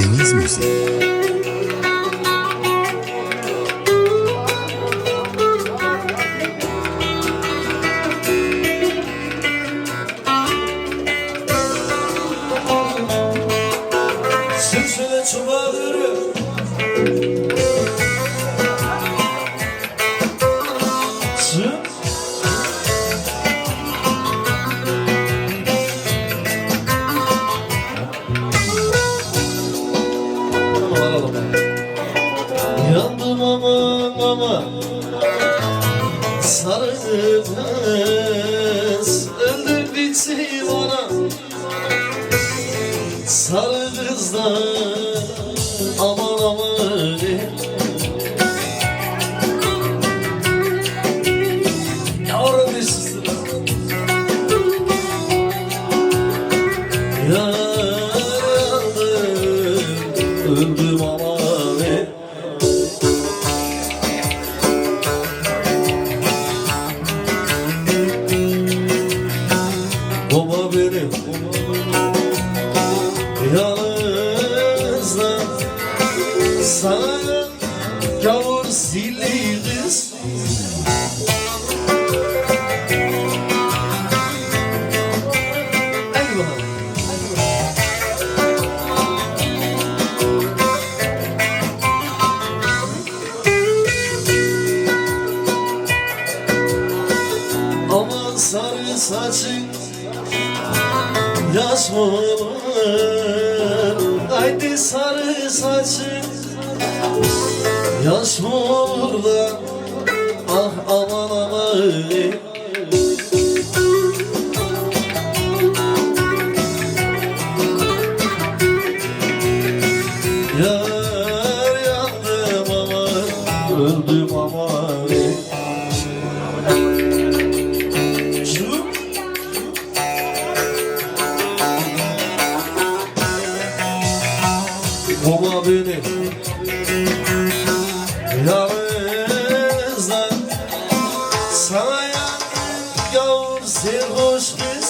Deniz Müziği. Sözüne çobanırım, yandım aman aman, sarı kız öldür bitti bana, sarı kızlar aman aman. Yavrum bir sustur. Yandım, öldüm aman. Baba benim yalnızlar, sana gavur zilli kız. Eyvallah. Aman sarı saçın yaş mı olur? Haydi sarı saçın yaş mı olur da, ah aman aman. Yar yandım aman, öldüm aman. Baba benim yalnızlar, sana yavur serhoş kız.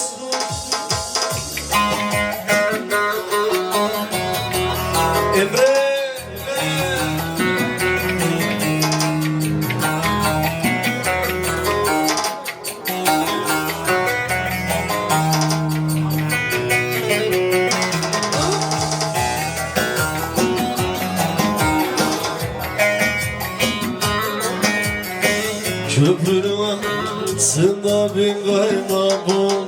Emre köprünün altında bin kaymak buldum,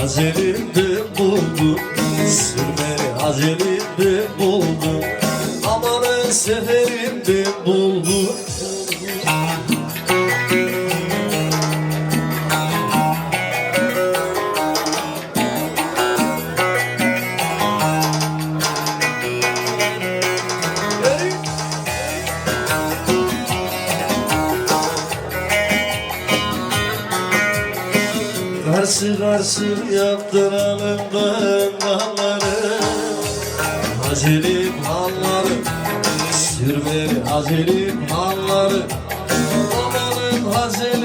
acelimde buldum, sürmeni acelimde buldum, amanın seferinde buldum. Karşı karşı yaptıralım dalları, acelim halları, sürmeli acelim halları, amanın acelim.